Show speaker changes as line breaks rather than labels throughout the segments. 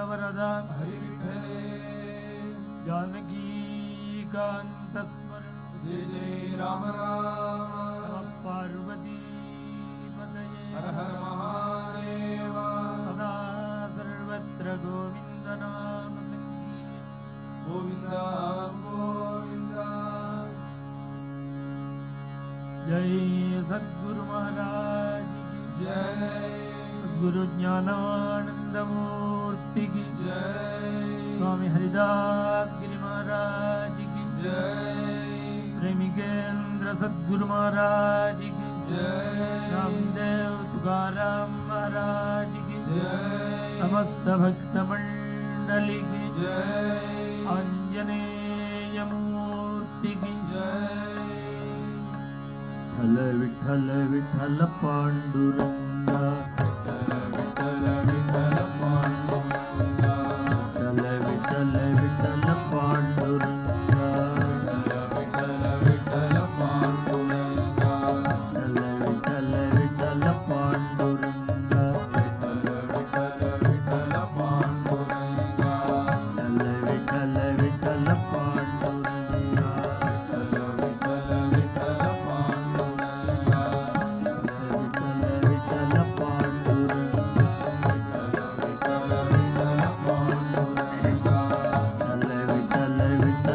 वरदा जानकी कांत स्मरण
जय जय राम राम
नमः पार्वती पतये
हर हर महादेव
सदा सर्वत्र गोविंद नाम संकीर्तन
गोविंद गोविंद
जय सद्गुरु महाराज की
जय
सद्गुरु ज्ञानानंद मूर्ति की
जय
स्वामी हरिदास गिरि महाराज की
जय
प्रेमिकेंद्र सद्गुरु महाराज की
जय
रामदेव तुकाराम महाराज की
जय
समस्त भक्त मंडली की
जय
आंजनेय मूर्ति की
जय
विठ्ठल विठ्ठल पांडुरंगा
विठ्ठल विठ्ठल पांडुरंगा
विठ्ठल विठ्ठल पांडुरंगा
विठ्ठल विठ्ठल पांडुरंगा
विठ्ठल विठ्ठल पांडुरंगा
विठ्ठल विठ्ठल पांडुरंगा
विठ्ठल विठ्ठल पांडुरंगा
विठ्ठल विठ्ठल पांडुरंगा
विठ्ठल विठ्ठल पांडुरंगा
विठ्ठल विठ्ठल पांडुरंगा
विठ्ठल विठ्ठल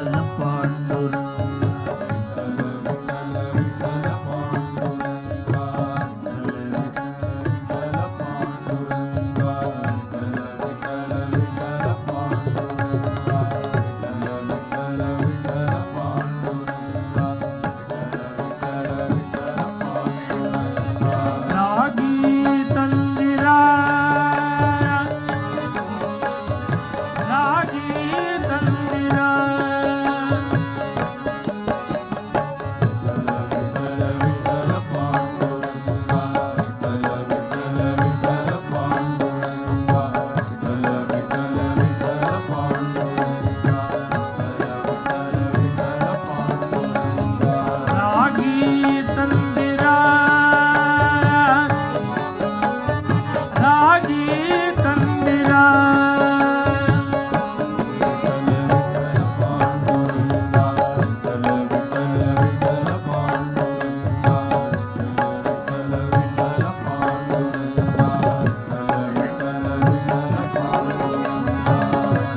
रागी तंदिरा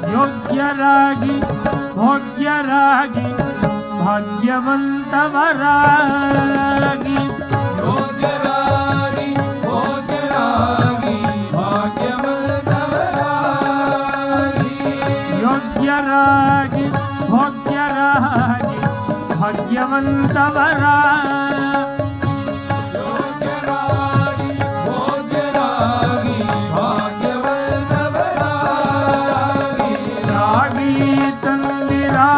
योग्यरागी भोग्यरागी भाग्यवंतवरागी
योग्यरागी भोग्यरागी भाग्यवंतवरागी
योग्यरागी भोग्यरागी भाग्यवंतवरागी
योग्यरागी भोग्यरागी भाग्यवंतवरागी
रागी तंदिरा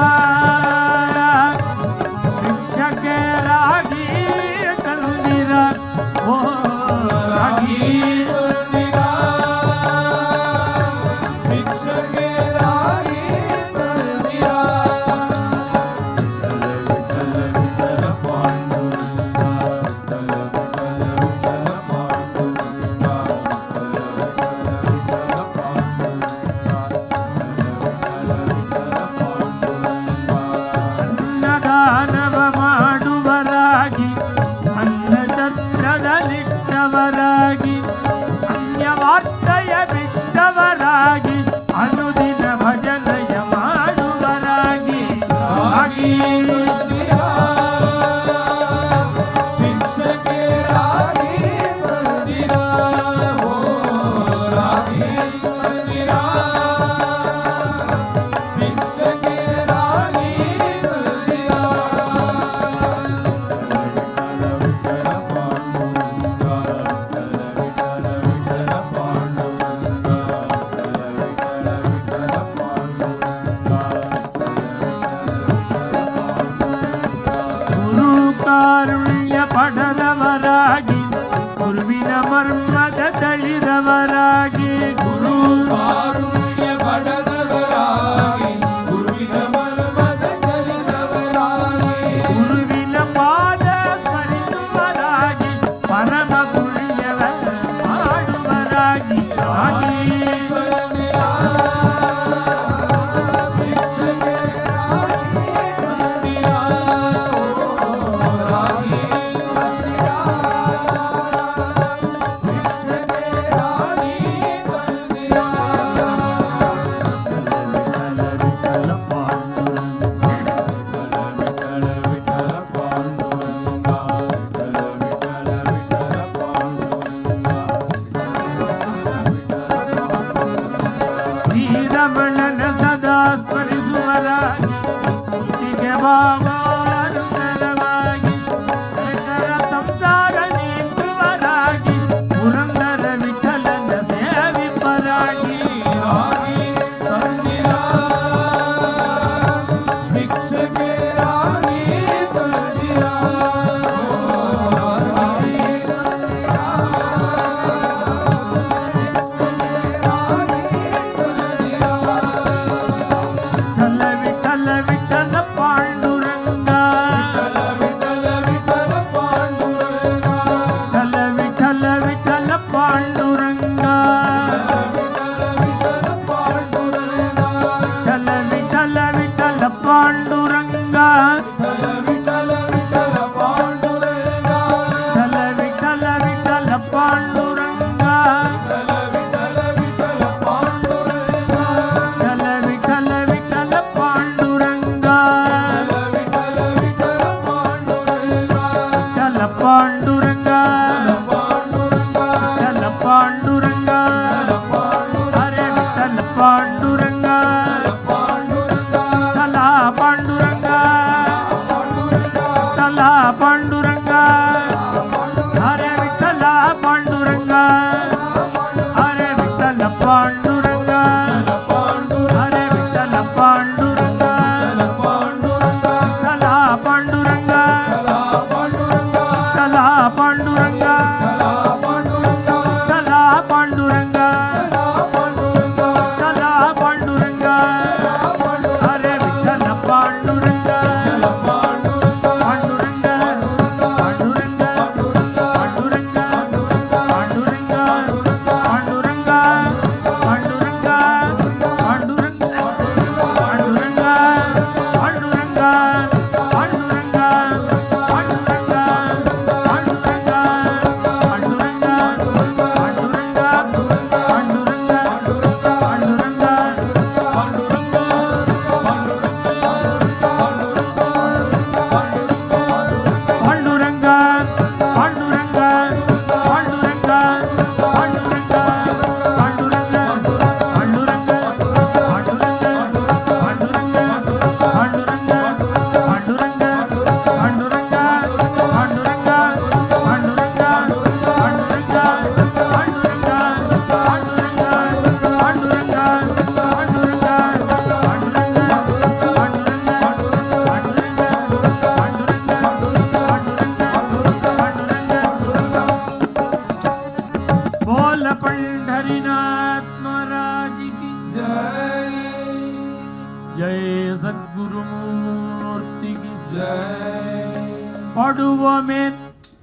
भिक्षके रागी तंदिरा ओ रागी
तंदिरा भिक्षके रागी तंदिरा विठ्ठल विठ्ठल पांडुरंगा विठ्ठल विठ्ठल पांडुरंगा
ಅನ್ನದಾನವ ಮಾಡುವರಾಗಿ ಅನ್ನಛತ್ರದಲ್ಲಿಟ್ಟವರಾಗಿ ಅನ್ಯವಾರ್ತೆಯ ಬಿಟ್ಟವರಾಗಿ ಅನುದಿನ ಭಜನೆಯ ಮಾಡುವರಾಗಿ ರಾಗಿ
भिक्षके रागी तंदिरा ओ रागी तंदिरा भिक्षके रागी तंदिरा विठ्ठल पांडुरंगा विठ्ठल विठ्ठल पांडुरंगा विठ्ठल विठ्ठल पांडुरंगा
ಗುರು ಕಾರುಣ್ಯ ಪಡೆದವರಾಗಿ ಗುರುವಿನ ಮರ್ಮದ ತಳಿದವರಾಗಿ ಗುರು
ಕಾರುಣ್ಯ ಪಡೆದವರಾಗಿ ಗುರುವಿನ ಮರ್ಮದ ಚಲಿತವರಾಗಿ
ಗುರುವಿನ ಪಾದ ಸ್ಮರಿಸುವರಾಗಿ ಪರಮ ಪುಣ್ಯವ ಮಾಡುವರಾಗಿ ರಾಗಿ
ತಂದಿರಾ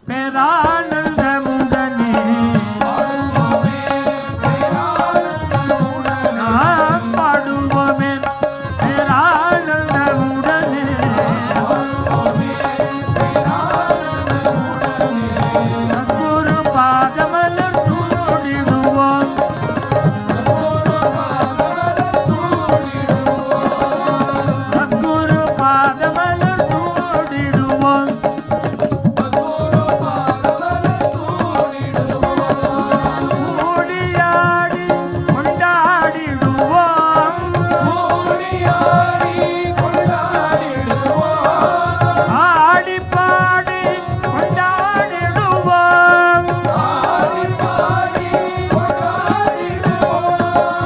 பேரானந்தமுடனே நாம் பாடுவோமே பேரானந்தமுடனே சத்குரு பாதமலர் சூடிடுவோம் சத்குரு பாதமலர் சூடிடுவோம் ஓடியாடி கொண்டாடிடுவோம் ஆடி பாடி கொண்டாடிடுவோம்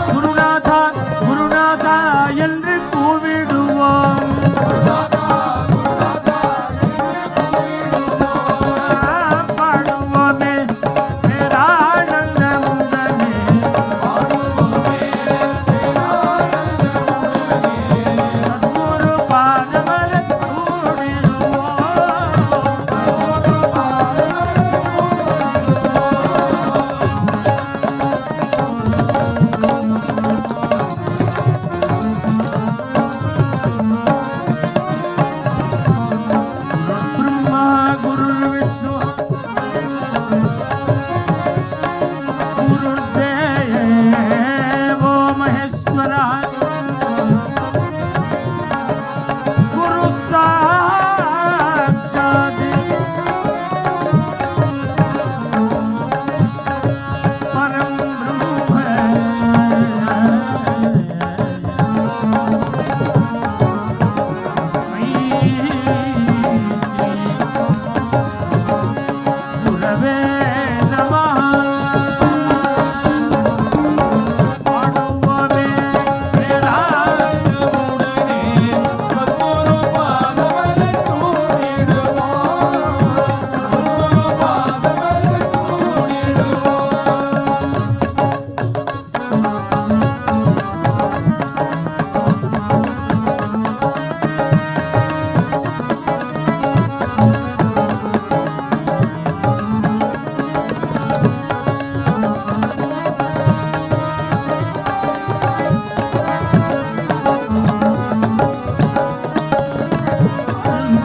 குருநாதா குருநாதா என்று கூவிடுவோம் பாடுவோமே பேரானந்தமுடனே சத்குரு பாதமலர் சூடிடுவோம் ब्रह्मा गुरुर्विष्णु गुरुर्देवो महेश्वरः गुरु साक्षात् परं ब्रह्म तस्मै श्री गुरवे नमः பாடுவோமே பேரானந்தமுடனே சத்குரு பாதமலர்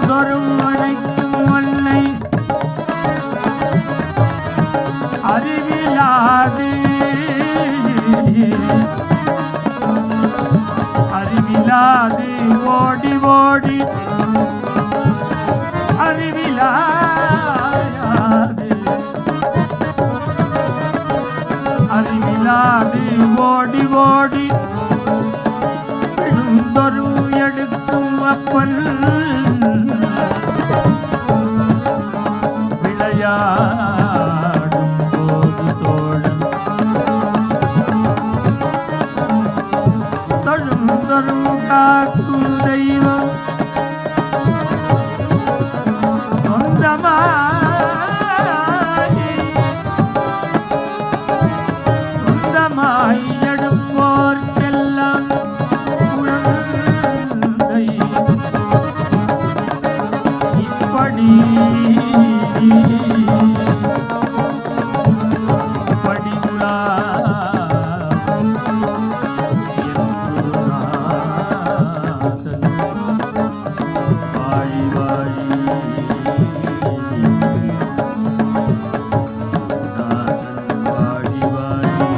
தோறும் அழைக்கும் மண்ணை அறிவிலாது அறிவிலாது ஓடி ஓடி அறிவிலாது அறிவிலாது ஓடி ஓடி விழுந்தொரு எடுக்கும் அப்பன் விளையாடும் போது தோழன் தொழும் தொழும் காக்கும் தெய்வம் சொந்தமாய் எடுப்போர்க்கெல்லாம் குழந்தை இப்படி படிவுலா வாழி வாழி வாழி வாழி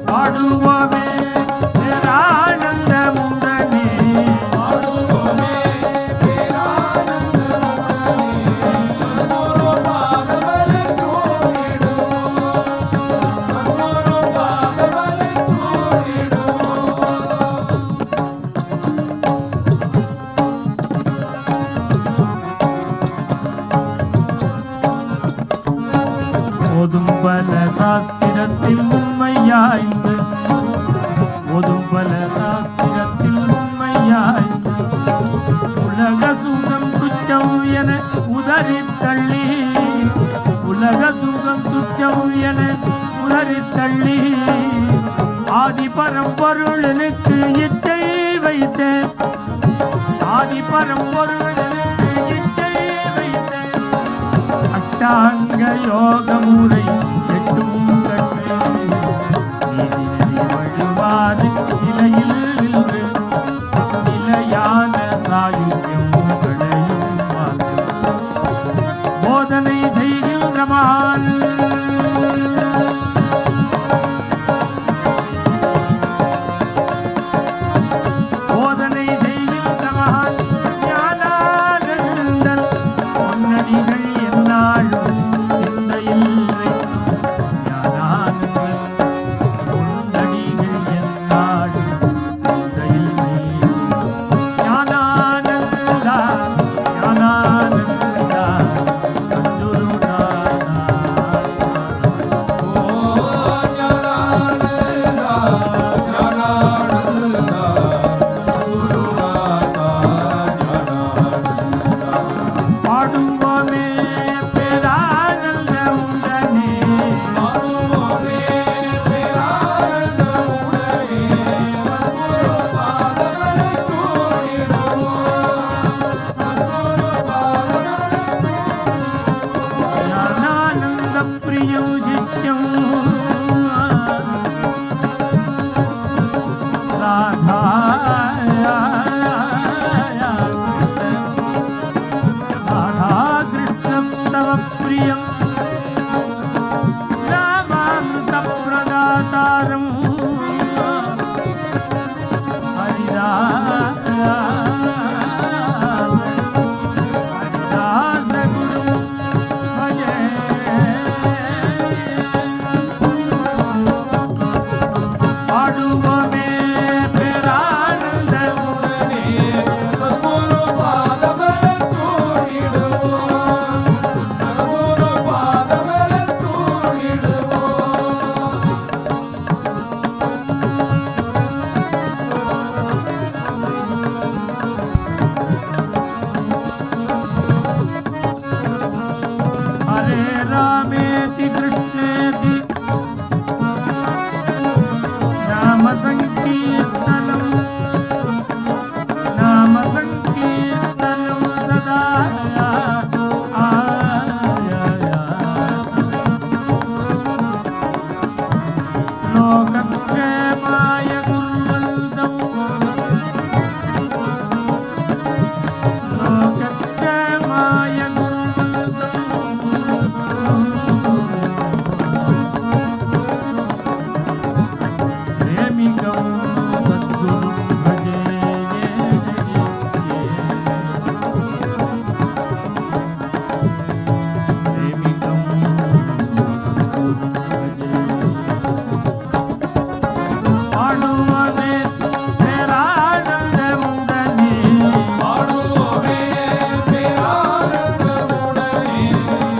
பாடுவோமே பேரானந்தமுடனே ஓதும் பல சாஸ்திரத்தில் உண்மையாய்ந்து ஓதும் பல சாஸ்திரத்தில் உண்மையாய்ந்து உலக சுகம் துச்சம் என உதறி தள்ளி உலக சுகம் துச்சம் என உதறி தள்ளி ஆதி பரம்பொருளனுக்கு இச்சை வைத்தேன் ஆதி பரம்பொருளனுக்கு அஷ்டாங்க யோக முறை எட்டும் கற்று நீதி நெறி வழுவாது நிலையில் நின்று நிலையான சாயுஜ்யம் அடையும் மார்க்கம் போதனை செய்கின்ற மகான் போதனை செய்கின்ற மகான் ஞானானந்தன் பொன்னடிகள் எந்நாளும் சிந்தையில் வைக்கும் ஞானானந்தன் பொன்னடிகள் எந்நாளும் சிந்தையில் வைக்கும் ஞானானந்தா ஞானானந்தா சத்குருநாதா பாடுவோமே பேரானந்த உடனே ஞானானந்த பிரியம் சிஷ்யம் ராதா ராதா கிருஷ்ணஸ்தவ பிரியம் ராமாமிருத பிரதாதாரம் ஹரிதாச குரு பஜே பாடுவோமே பேரானந்த உடனே हरे रामेति कृष्णेति नाम संकीर्तनं सदा लोकक्षेमाय कुर्वन्तौ लोकक्षेमाय प्रेमिकं सद्गुरुं भजे प्रेमिकं सद्गुरुं भजे பாடுவோமே பேரானந்த உடனே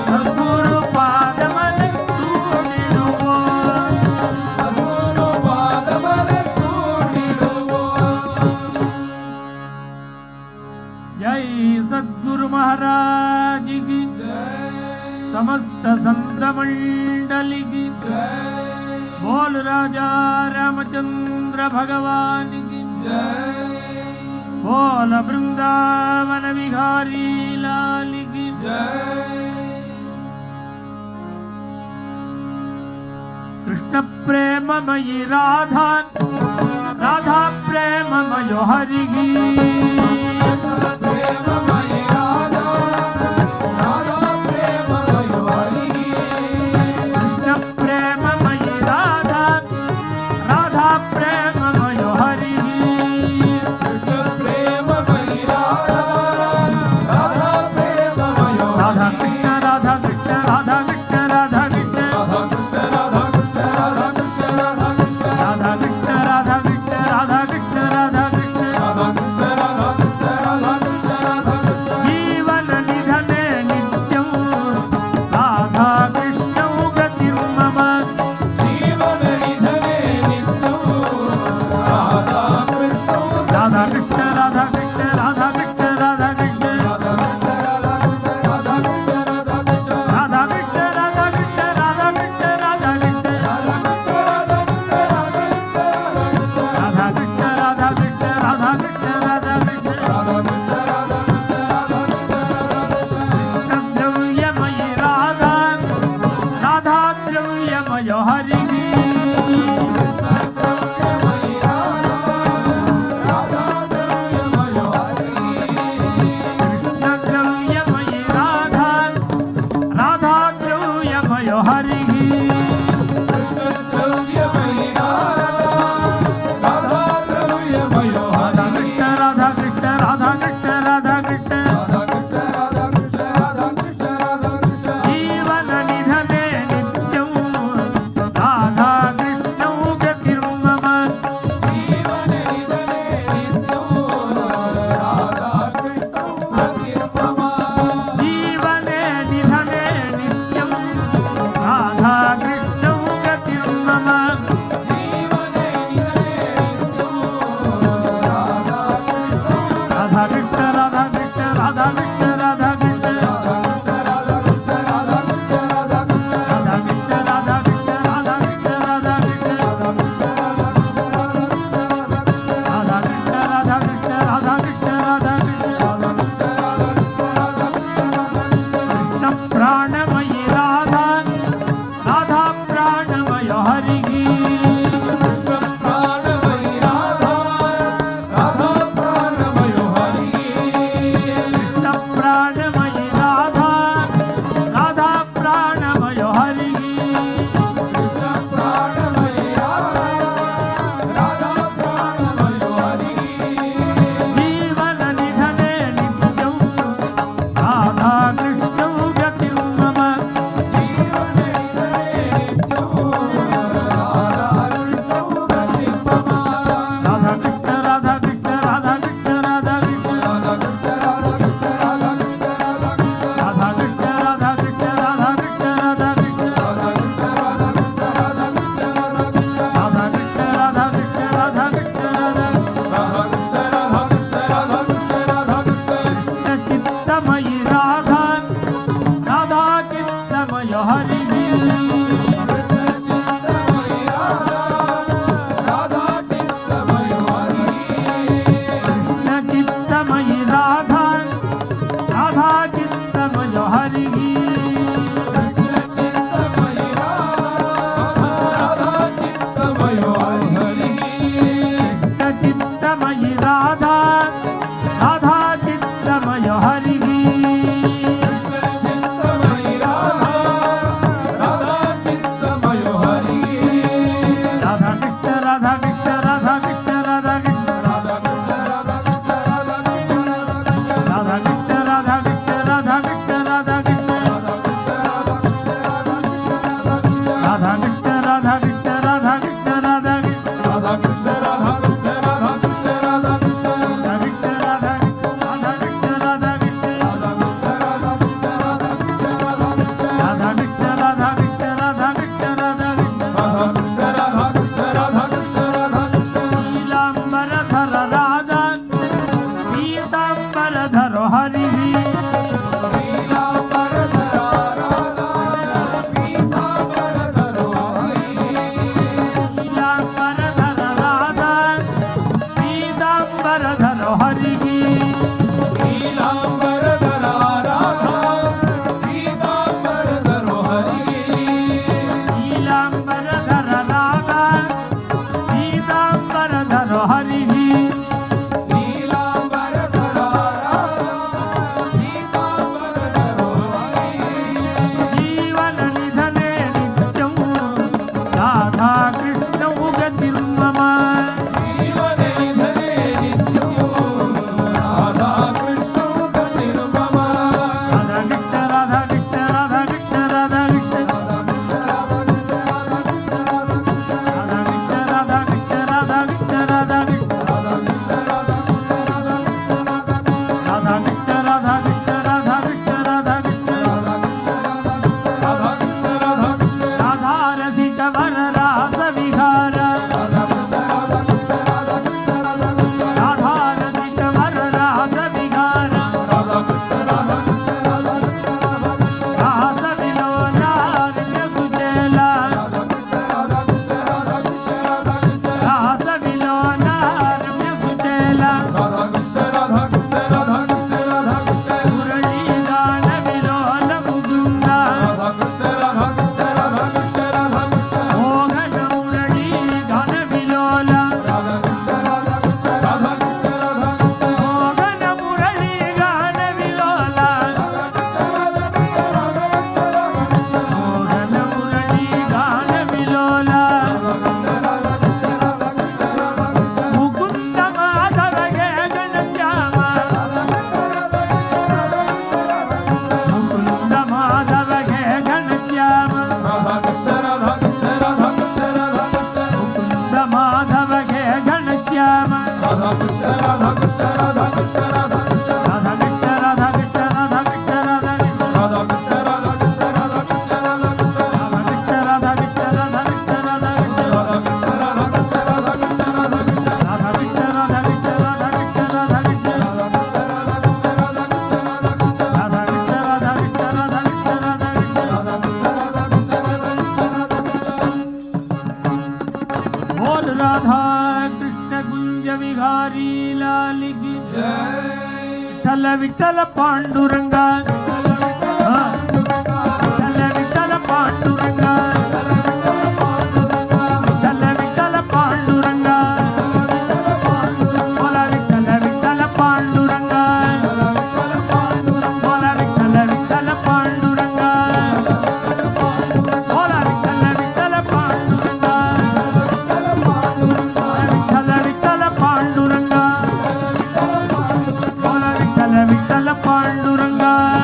சத்குரு பாதமலர் சூடிடுவோம் जय सद्गुरु महाराज की समस्त संत मंडली की बोल राजा रामचंद्र भगवान की बोल वृंदावन विहारी लाल की कृष्ण प्रेममयी राधा राधा प्रेममयो हरि की कृष्ण प्रेममयी राधा राधा प्रेममयो हरि राधा कृष्ण राधा कृष्ण राधा कृष्ण राधा कृष्ण राधा कृष्ण राधा कृष्ण राधा कृष्ण राधा कृष्ण राधा राधा चित्तमय हरि कृष्ण चित्तमयि राधा राधा चित्तमय हरि कृष्ण चित्तमयि राधा राधा चित्तमय हरि राधा कृष्ण राधा कृष्ण राधा कृष्ण राधा कृष्ण राधा कृष्ण राधा कृष्ण राधा कृष्ण राधा कृष्ण राधा कृष्ण राधा कृष्ण राधा कृष्ण राधा कृष्ण विठ्ठल पांडुरंगा विठ्ठल विठ्ठल पांडुरंगा विठ्ठल विठ्ठल पांडुरंगा बोला विठ्ठल विठ्ठल पांडुरंगा बोला विठ्ठल विठ्ठल पांडुरंगा बोला विठ्ठल विठ्ठल पांडुरंगा विठ्ठल विठ्ठल पांडुरंगा विठ्ठल पांडुरंगा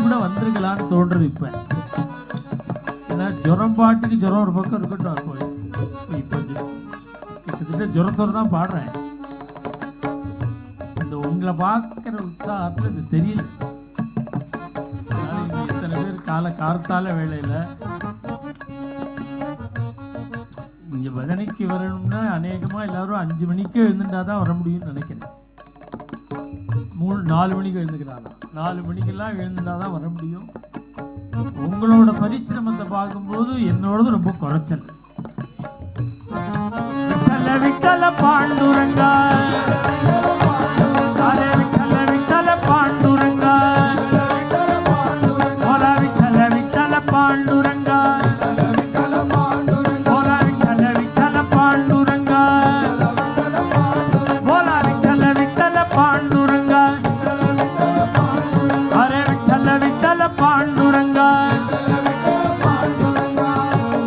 கூட வந்திருக்கலான்னு தோன்றது இப்போ. ஏன்னா ஜுரம் பாட்டுக்கு ஜுரம் ஒரு பக்கம் இருக்கட்டும். இப்போ கிட்டத்தட்ட ஜுரத்தோடு தான் பாடுறேன். இந்த உங்களை பார்க்குற உற்சாகத்தில் இது தெரியல. இத்தனை பேர் கார்த்தால வேலையில் இங்கே பஜனைக்கு வரணும்னா அநேகமாக எல்லாரும் 5 மணிக்கு எழுந்துட்டா தான் வர முடியும்னு நினைக்கிறேன். 4 மணிக்கு எழுந்துக்கிறாங்க. 4 மணிக்கெல்லாம் எழுந்துட்டா தான் வர முடியும். உங்களோட பரிசிரமத்தை பார்க்கும்போது என்னோடது ரொம்ப குறைச்சல். விட்டல விட்டல பாண்டுரங்கா, அரே விட்டல விட்டல பாண்டுரங்கா, போல விட்டல விட்டல பாண்டுரங்கா, போல விட்டல விட்டல பாண்டுரங்கா, போல விட்டல விட்டல பாண்டுரங்கா, அரே விட்டல விட்டல பாண்டுரங்கா.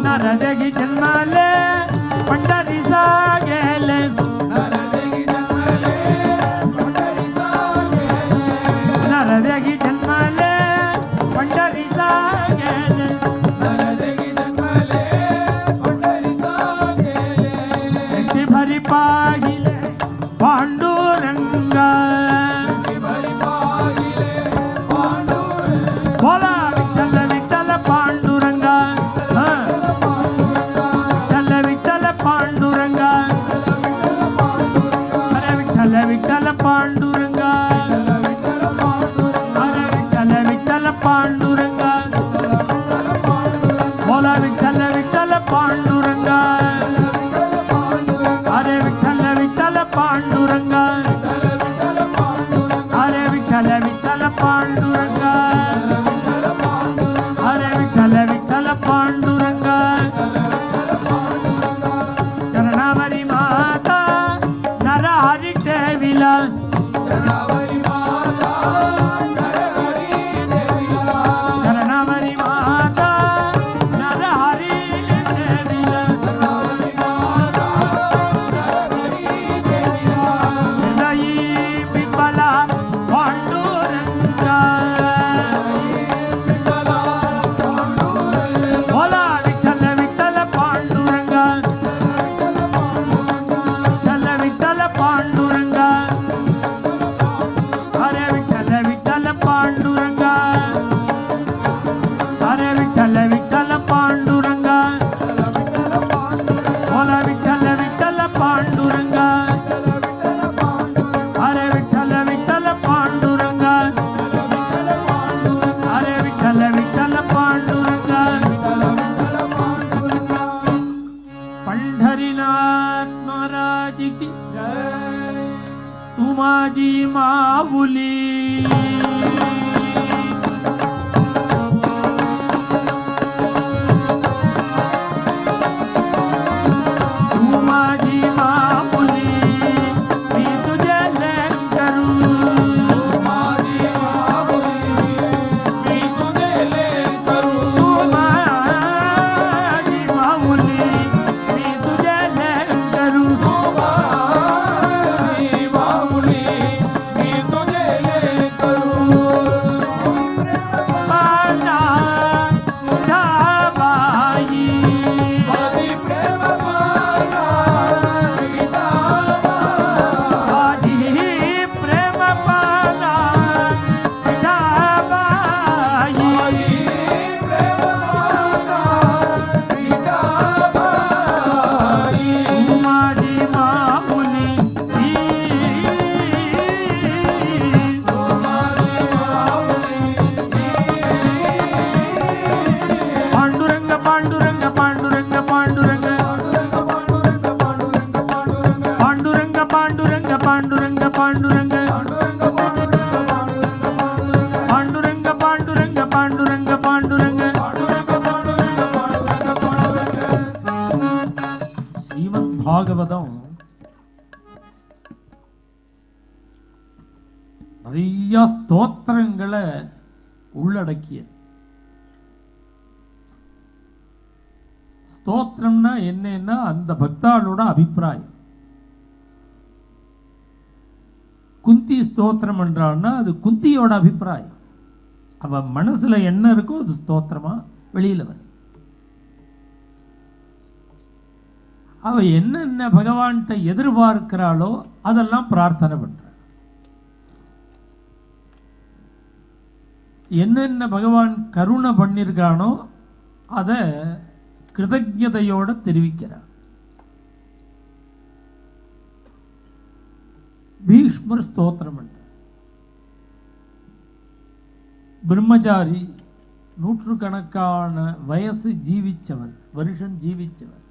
नरदेगी जन्माले पंढरी सागेले, नरदेगी जन्माले पंढरी सागेले, नरदेगी जन्माले पंढरी सागेले, नरदेगी जन्माले पंढरी सागेले. एकटी भरी पाहिले पांडुरंगा, एकटी भरी पाहिले पांडुरंगा, बोला विठ्ठल विठ्ठल पांडुरंगा, पांडुरंगा, अरे विठ्ठल विठ्ठल पांडुरंगा, अरे विठ्ठल विठ्ठल पांडुरंगा, बोला विठ्ठल विठ्ठल पांडुरंगा, अरे विठ्ठल विठ्ठल पांडुरंगा, अरे विठ्ठल विठ्ठल पांडुरंगा, अरे विठ्ठल विठ्ठल पांडुरंगा. चरणावरी माता नरहरी देवीला, चरणावरी माता नरहरी देवीला, चरणावरी माता नरहरी देवीला, चरणावरी माता नरहरी देवीला. हृदयी बिंबला पांडुरंगा, बिंबला पांडुरंगा, बोला विठ्ठल विठ्ठल पांडुरंगा, विठ्ठल पांडुरंगा, अरे विठ्ठल विठ्ठल पांडुरंगा, अरे विठ्ठल विठ्ठल पांडुरंगा, बोला विठ्ठल विठ्ठल पांडुरंगा, अरे विठ्ठल विठ्ठल पांडुरंगा, अरे विठ्ठल विठ्ठल पांडुरंगा. पंढरीनाथ महाराज की जय. तू माझी माऊली, तू माझी माऊली, मी तुझे लेण करू, तू माझी माऊली, मी तुझे लेण करू, तू माझी माऊली, मी तुझे लेण करू, तू माझी माऊली, मी तुझे लेण करू. माझा तुझ्या बाई, माझी प्रेम पाना विठाबा, माझी प्रेम पाना विठाबाई, माझी प्रेम पाना विठाबाई. तू माझी माऊली, तू माझी माऊली. पांडुरंग पांडुरंग पांडुरंग पांडुरंग, पांडुरंग पांडुरंग पांडुरंग पांडुरंग, पांडुरंग पांडुरंग पांडुरंग पांडुरंग. ஸ்ரீமத் பாகவதம் நிறைய ஸ்தோத்திரங்களை உள்ளடக்கியது. ஸ்தோத்திரம்னா என்னன்னா அந்த பக்தாளோட அபிப்பிராயம். குந்தி ஸ்தோத்திரம் என்றான்னா அது குந்தியோட அபிப்பிராயம். அவன் மனசுல என்ன இருக்கோ அது ஸ்தோத்திரமா வெளியில வரும். அவ என்னென்ன பகவான்கிட்ட எதிர்பார்க்கிறாளோ அதெல்லாம் பிரார்த்தனை பண்ற. என்னென்ன பகவான் கருணை பண்ணியிருக்கானோ அதை கிருதஜதையோட தெரிவிக்கிறார். பீஷ்மர் ஸ்தோத்திரம் பண்ற. பிரம்மச்சாரி, நூற்றுக்கணக்கான வயசு ஜீவிச்சவர், வருஷம் ஜீவிச்சவர்,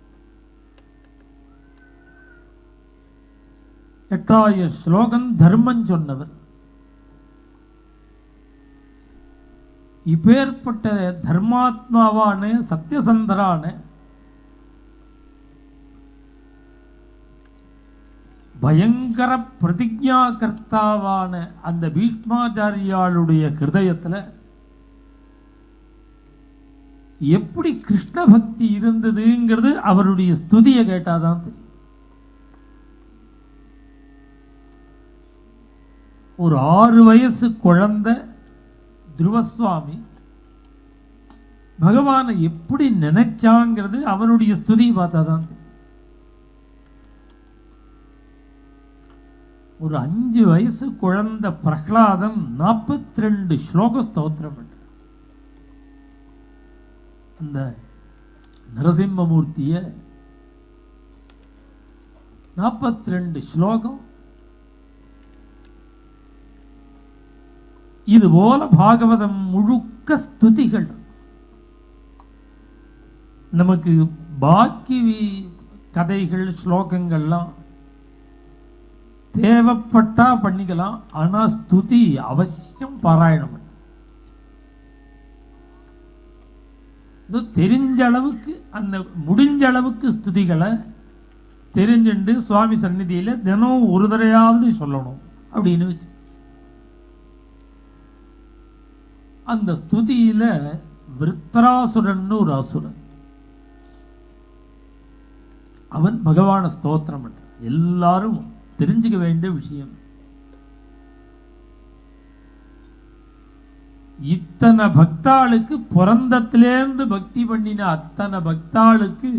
8000 ஸ்லோகம் தர்மம் சொன்னவர். இப்பேற்பட்ட தர்மாத்மாவான சத்தியசந்தரான பயங்கர பிரதிஜா கர்த்தாவான அந்த பீஷ்மாச்சாரியாளுடைய ஹிருதயத்தில் எப்படி கிருஷ்ண பக்தி இருந்ததுங்கிறது அவருடைய ஸ்துதியை கேட்டாதான் தெரியும். ஒரு 6 வயசு குழந்தை துருவசுவாமி பகவானை எப்படி நினைச்சாங்கிறது அவனுடைய ஸ்துதி பார்த்தாதான் தெரியும். ஒரு 5 வயசு குழந்தை பிரகலாதன் 42 ஸ்லோக ஸ்தோத்திரம் பண்ற. அந்த நரசிம்மமூர்த்திய 42 ஸ்லோகம். இதுபோல பாகவதம் முழுக்க ஸ்துதிகள். நமக்கு பாக்கி கதைகள் ஸ்லோகங்கள்லாம் தேவைப்பட்டா பண்ணிக்கலாம். ஆனா ஸ்துதி அவசியம் பாராயணம். தெரிஞ்ச அளவுக்கு, அந்த முடிஞ்ச அளவுக்கு ஸ்துதிகளை தெரிஞ்சுண்டு சுவாமி சந்நிதியில தினம் ஒரு தடவையாவது சொல்லணும் அப்படின்னு வச்சு. அந்த ஸ்துதியில விருத்தராசுரன் ஒரு அசுரன், அவன் பகவான ஸ்தோத்திரம் பண்ற. எல்லாரும் தெரிஞ்சுக்க வேண்டிய விஷயம், இத்தனை பக்தாளுக்கு பிறந்தத்திலேருந்து பக்தி பண்ணின அத்தனை பக்தாளுக்கு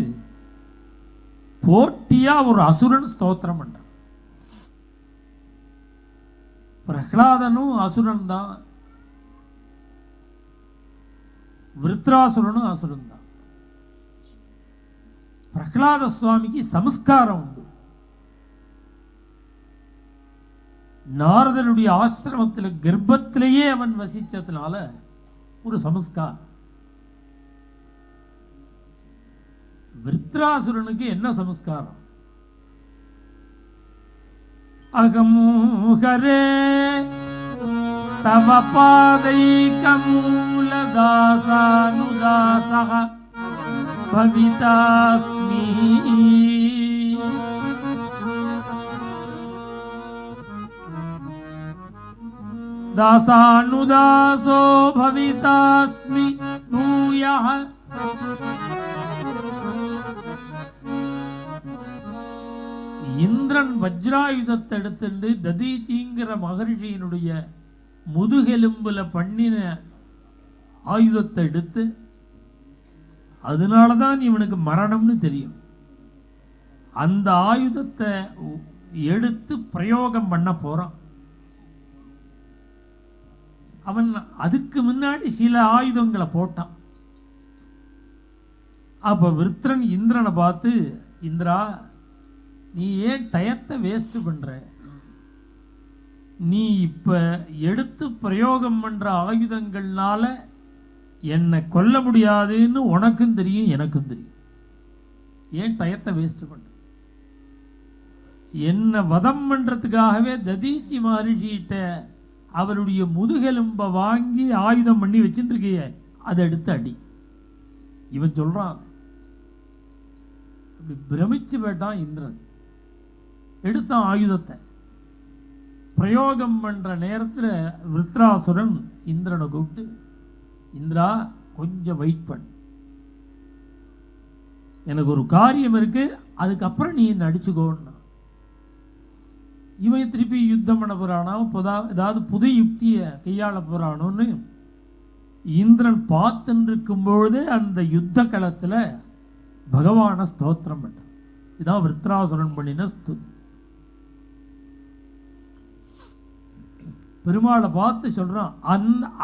போட்டியா ஒரு அசுரன் ஸ்தோத்திரம் பண்ற. பிரகலாதனும் அசுரன் தான், விருத்ராசுரனும் அசுரன் தான். பிரகலாத சுவாமிக்கு சம்ஸ்காரம் உண்டு. நாரதனுடைய ஆசிரமத்தில் கர்ப்பத்திலேயே அவன் வசிச்சதுனால ஒரு சம்ஸ்காரம். விருத்ராசுரனுக்கு என்ன சம்ஸ்காரம்? அகமூஹரே தவ பாதைகமூலதாசானுதாசஹ பவிதாஸ்மி. தாசானுதாசோ பவிதாஸ்மி பூயஹ. இந்திரன் வஜ்ராயுதத்தை எடுத்துட்டு ததீச்சிங்கிற மகரிஷியினுடைய முதுகெலும்புல பண்ணின ஆயுதத்தை எடுத்து, அதனாலதான் இவனுக்கு மரணம்னு தெரியும், அந்த ஆயுதத்தை எடுத்து பிரயோகம் பண்ண போறான். அவன் அதுக்கு முன்னாடி சில ஆயுதங்களை போட்டான். அப்ப விருத்ரன் இந்திரனை பார்த்து, இந்திரா நீ ஏன் டயத்தை வேஸ்ட் பண்ற? நீ இப்ப எடுத்து பிரயோகம் பண்ற ஆயுதங்கள்னால என்னை கொல்ல முடியாதுன்னு உனக்கும் தெரியும், எனக்கும் தெரியும். ஏன் டயத்தை வேஸ்ட் பண்ற? என்ன வதம் பண்றதுக்காகவே ததீச்சி மகரிஷிட்ட அவருடைய முதுகெலும்ப வாங்கி ஆயுதம் பண்ணி வச்சுட்டு இருக்கிய, அதை எடுத்து அடி. இவன் சொல்றான். அப்படி பிரமிச்சு போயிட்டான் இந்திரன். எடுத்தான் ஆயுதத்தை. பிரயோகம் பண்ற நேரத்தில் விருத்ராசுரன் இந்திரனை கூப்பிட்டு, இந்திரா கொஞ்சம் வெயிட் பண்ணு, எனக்கு ஒரு காரியம் இருக்கு, அதுக்கப்புறம் நீ என்ன அடிச்சுக்கோன்னா. இவன் திருப்பி யுத்தம் பண்ண போறானோ, ஏதாவது புது யுக்தியை கையாள போறானோன்னு இந்திரன் பார்த்துன்னு இருக்கும் பொழுதே அந்த யுத்த களத்தில் பகவானை ஸ்தோத்திரம் பண்ண. இதான் விருத்ராசுரன் பண்ணின ஸ்துதி. பெருமாளை பார்த்து சொல்றான்,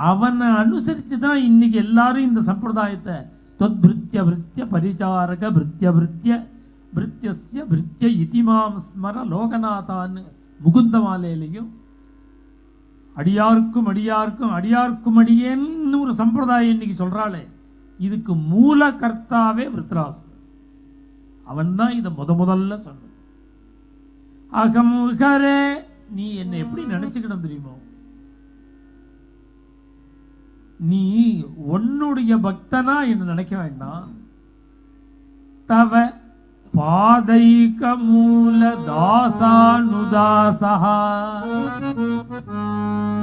அவனை அனுசரித்து தான் இன்னைக்கு எல்லாரும் இந்த சம்பிரதாயத்தை தொத்பிருத்திய விருத்திய பரிச்சாரக பிருத்திய விருத்திய விருத்தியஸ்ய விருத்திய இதிமாம் ஸ்மர லோகநாதான்னு முகுந்த மாலையிலையும் அடியார்க்கும் அடியார்க்கும் அடியார்க்கும் அடியேன்னு ஒரு சம்பிரதாயம் இன்னைக்கு சொல்றாளே, இதுக்கு மூல கர்த்தாவே விருத்ராசுரன். அவன் தான் இதை முதல்ல சொன்ன. அகம் ஹரே, நீ என்னை எப்படி நினைச்சுக்கணும் தெரியுமோ? நீ உன்னுடைய பக்தனா என்ன நினைக்க வேண்டாம். தவ பாதைக மூல தாசானுதாசா,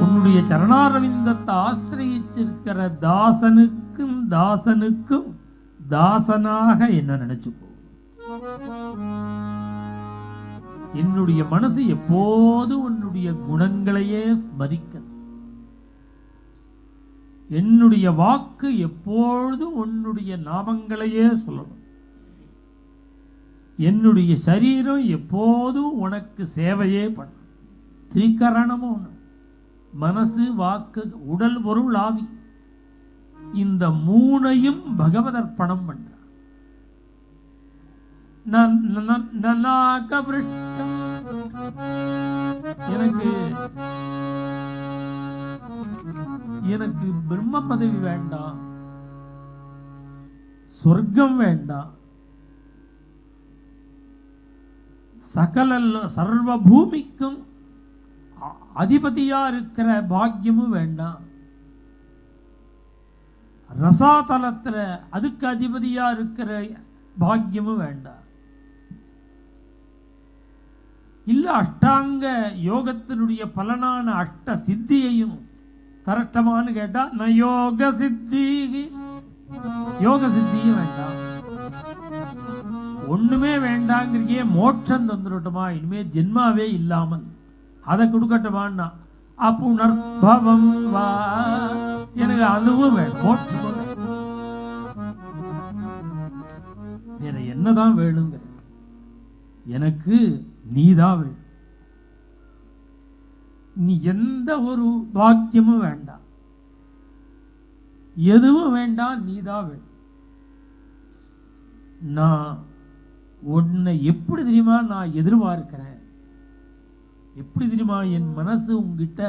உன்னுடைய சரணாரவிந்தத்தை ஆசிரியிச்சிருக்கிற தாசனுக்கும் தாசனுக்கும் தாசனாக என்ன நினைச்சுக்கோ. என்னுடைய மனசு எப்போது உன்னுடைய குணங்களையே ஸ்மரிக்கணும். என்னுடைய வாக்கு எப்பொழுதும் உன்னுடைய நாமங்களையே சொல்லணும். என்னுடைய சரீரம் எப்போதும் உனக்கு சேவையே பண்ணும். திரிகரணமும் ஒன்று, மனசு வாக்கு உடல் பொருள் ஆவி, இந்த மூணையும் பகவதர்ப்பணம் பண்ற. எனக்கு பிரம்ம பதவி வேண்டாம், சொர்க்கம் வேண்டாம், சகல சர்வ பூமிக்கும் அதிபதியா இருக்கிற பாக்கியமும் வேண்டாம், ரசாதலத்துல அதுக்கு அதிபதியா இருக்கிற பாக்கியமும் வேண்டாம், இல்ல அஷ்டாங்க யோகத்தினுடைய பலனான அஷ்ட சித்தியையும் தரட்டமான்னு கேட்டா நான் யோக சித்தி, யோக சித்தியும் வேண்டாம். ஒண்ணுமே வேண்டாங்கிறீங்க, மோட்சம் தந்துடட்டுமா, இனிமே ஜென்மாவே இல்லாமல் அதை கொடுக்கட்டுமான்னா அப்புணர்பவம் வா, எனக்கு அதுவும் வேணும், மோட்சமும் வேணும். வேற என்னதான் வேணுங்கிற? எனக்கு நீதான் வேணும். நீ எந்த ஒரு பாக்கியமும் வேண்டாம், எதுவும் வேண்டாம், நீதான் வேணும். நான் உன்னை எப்படி தெரியுமா நான் எதிர்பார்க்கிறேன், எப்படி தெரியுமா என் மனசு உங்ககிட்ட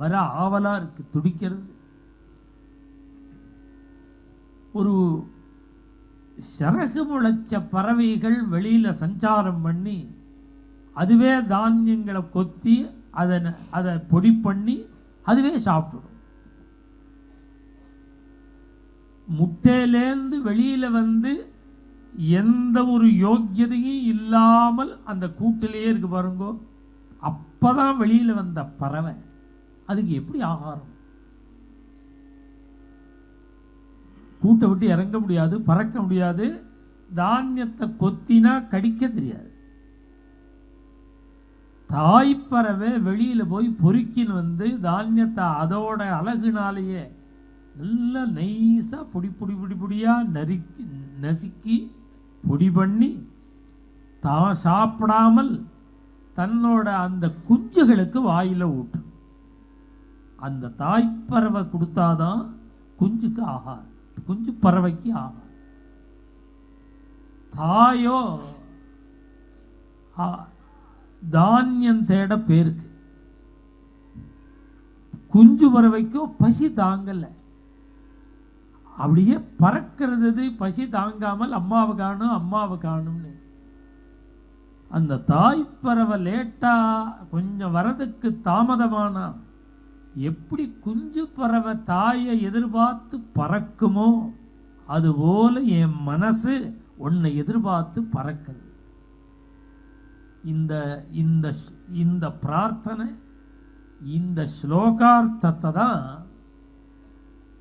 வர ஆவலா இருக்கு, துடிக்கிறது. ஒரு சரகு முளைச்ச பறவைகள் வெளியில சஞ்சாரம் பண்ணி அதுவே தானியங்களை கொத்தி அதை பொடி பண்ணி அதுவே சாப்பிடும். முட்டையிலேருந்து வெளியில வந்து எந்த ஒரு யோக்கியதையும் இல்லாமல் அந்த கூட்டிலேயே இருக்கு பாருங்க, அப்பதான் வெளியில வந்த பறவை அதுக்கு எப்படி ஆகாரம்? கூட்டை விட்டு இறங்க முடியாது, பறக்க முடியாது, தானியத்தை கொத்தினா கடிக்க தெரியாது. தாய்ப்பறவை வெளியில போய் பொறுக்கின்னு வந்து தானியத்தை அதோட அழகுனாலேயே நல்லா நைஸா பொடியா நசுக்கி பொடி பண்ணி தான் சாப்பிடாமல் தன்னோட அந்த குஞ்சுகளுக்கு வாயில ஊட்டும். அந்த தாய்ப்பறவை கொடுத்தாதான் குஞ்சுக்கு ஆகாரம், குஞ்சு பறவைக்கு ஆகாரம். தாயோ தானியம் தேட பேருக்கு, குஞ்சு பறவைக்கோ பசி தாங்கல, அப்படியே பறக்கிறது பசி தாங்காமல் அம்மாவை காணும் அம்மாவை காணும்னு. அந்த தாய்ப்பறவை லேட்டா கொஞ்சம் வரதுக்கு தாமதமானா எப்படி குஞ்சு பறவை தாயை எதிர்பார்த்து பறக்குமோ அதுபோல என் மனசு உன்னை எதிர்பார்த்து பறக்குது. இந்த இந்த இந்த பிரார்த்தனை, இந்த ஸ்லோகார்த்தத்தை தான்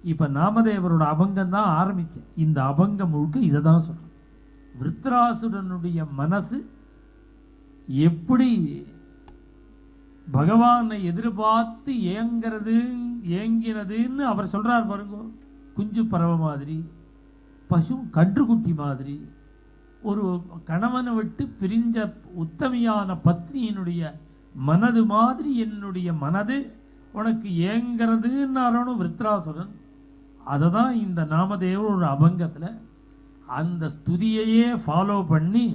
இப்ப நாமதேவரோட அபங்கம் தான் ஆரம்பிச்சேன். இந்த அபங்கம் முழுக்க இதை தான் சொல்றேன். விருத்ராசுரனுடைய மனசு எப்படி பகவானை எதிர்பார்த்து ஏங்கிறது ஏங்கினதுன்னு அவர் சொல்றார் பாருங்க. குஞ்சு பறவை மாதிரி, பசு கன்றுக்குட்டி மாதிரி, ஒரு கணவனை விட்டு பிரிஞ்ச உத்தமியான பத்னியினுடைய மனது மாதிரி என்னுடைய மனது உனக்கு ஏங்கிறதுன்னு விருத்ராசுரன். அதை தான் இந்த நாமதேவர் ஒரு அபங்கத்தில் அந்த ஸ்துதியையே ஃபாலோ பண்ணி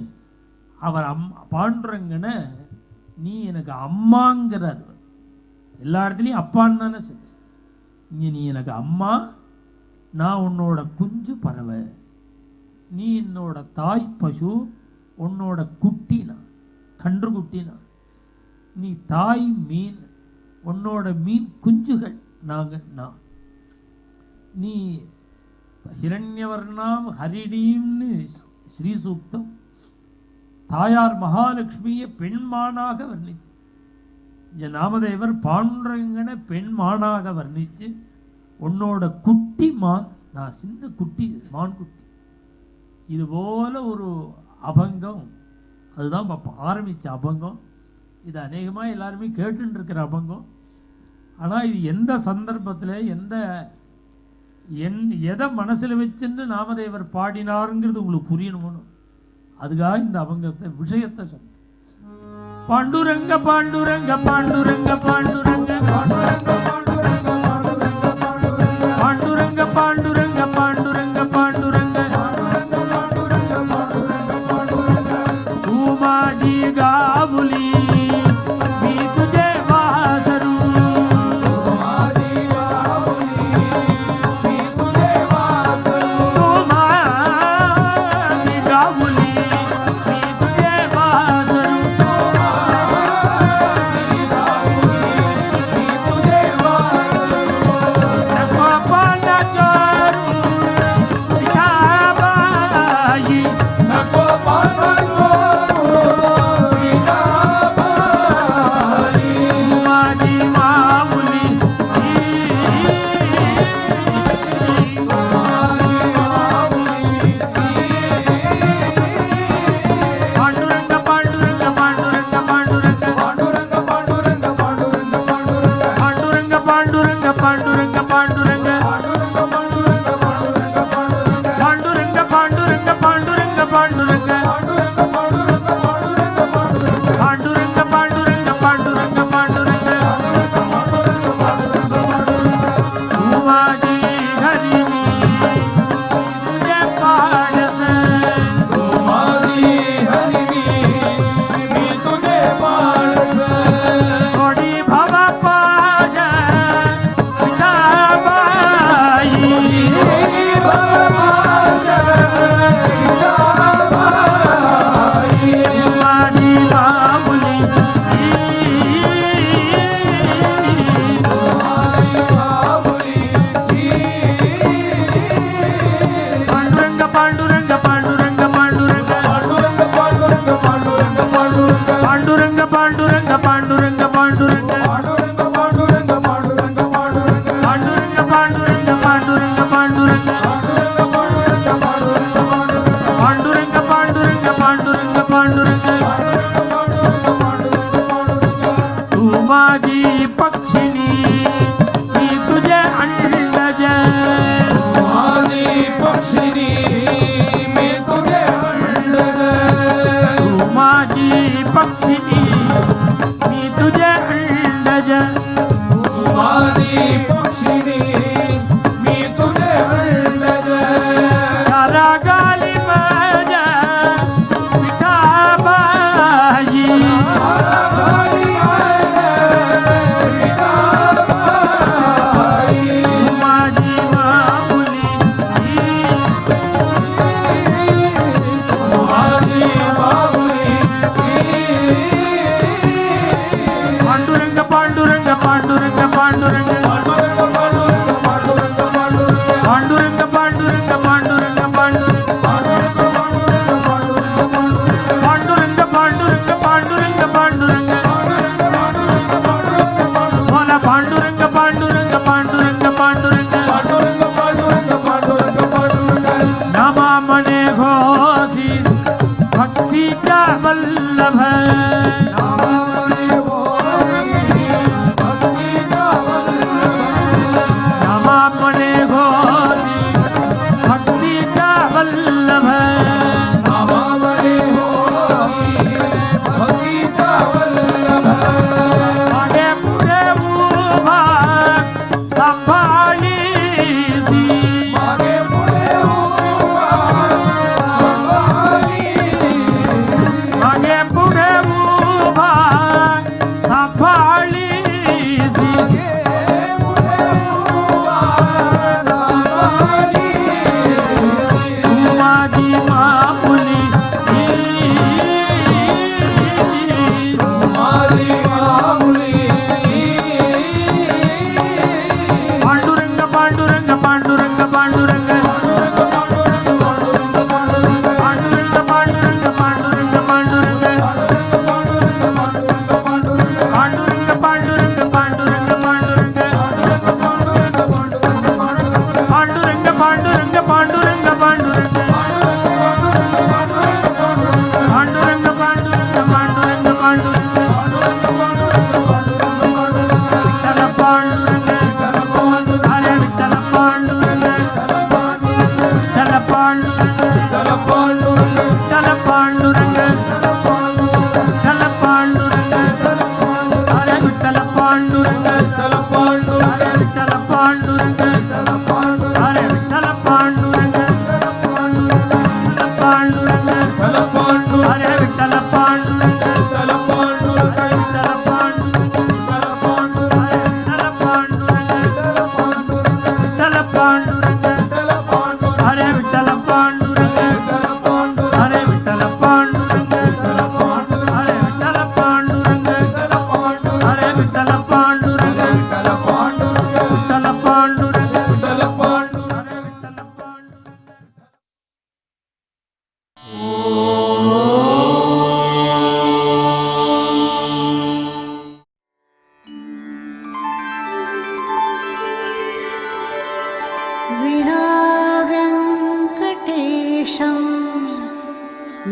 அவர் பாண்டுரங்கனை நீ எனக்கு அம்மாங்கிறார். எல்லா இடத்துலையும் அப்பான்னு தானே சொல்லு. இங்கே நீ எனக்கு அம்மா, நான் உன்னோட குஞ்சு பறவை, நீ என்னோட தாய் பசு, உன்னோட குட்டி நான், கன்று குட்டி நான், நீ தாய் மீன், உன்னோட மீன் குஞ்சுகள் நான், நீ ஹிரண்யவர்ணாம் ஹரிணீம்னு ஸ்ரீசூக்தம் தாயார் மகாலட்சுமியை பெண்மானாக வர்ணிச்சு, என் நாமதேவர் பாண்டுரங்கனை பெண்மானாக வர்ணிச்சு, உன்னோட குட்டி மான், நான் சின்ன குட்டி மான் குட்டி. இதுபோல ஒரு அபங்கம், அதுதான் ஆரம்பித்த அபங்கம். இது அநேகமாக எல்லாருமே கேட்டுன்னு இருக்கிற அபங்கம். ஆனால் இது எந்த சந்தர்ப்பத்தில் எதை மனசில் வச்சுன்னு நாமதேவர் பாடினாருங்கிறது உங்களுக்கு புரியணும்னு அதுக்காக இந்த அபங்கத்தை விஷயத்தை சொன்ன. பாண்டுரங்க பாண்டுரங்க பாண்டுரங்க பாண்டுரங்க பாண்டுரங்க பாண்டுரங்க பாண்டுரங்க பாண்டுரங்க பாண்டுரங்க तू माझी गाबुली मी तुझे वासरू, तू माझी गाबुली मी तुझे वासरू, नको पाण्याच्या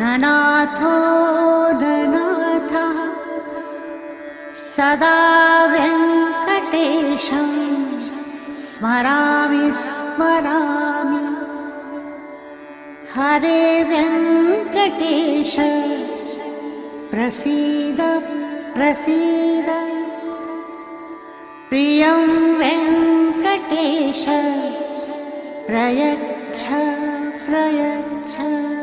ननाथो ननाथः सदा वेङ्कटेशं स्मरामि स्मरामि। हरे वेङ्कटेश प्रसीद प्रसीद। प्रियं वेङ्कटेश प्रयच्छ प्रयच्छ।